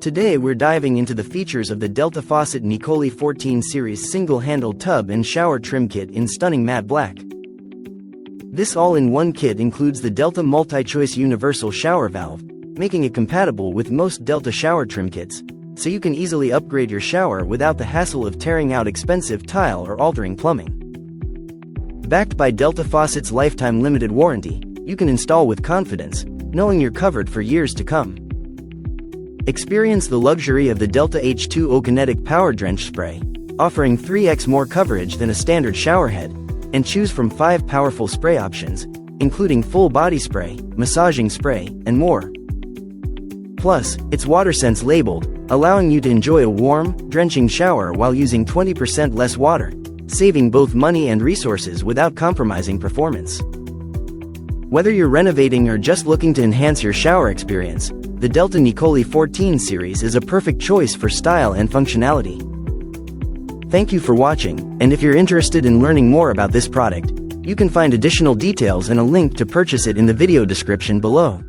Today we're diving into the features of the Delta Faucet Nicoli 14 series single-handled tub and shower trim kit in stunning matte black. This all-in-one kit includes the Delta MultiChoice universal shower valve, making it compatible with most Delta shower trim kits, so you can easily upgrade your shower without the hassle of tearing out expensive tile or altering plumbing. Backed by Delta Faucet's lifetime limited warranty, you can install with confidence, knowing you're covered for years to come. Experience the luxury of the Delta H2O Kinetic Power Drench Spray, offering 3x more coverage than a standard shower head, and choose from 5 powerful spray options, including full body spray, massaging spray, and more. Plus, it's WaterSense labeled, allowing you to enjoy a warm, drenching shower while using 20% less water, saving both money and resources without compromising performance. Whether you're renovating or just looking to enhance your shower experience, the Delta Nicoli 14 series is a perfect choice for style and functionality. Thank you for watching, and if you're interested in learning more about this product, you can find additional details and a link to purchase it in the video description below.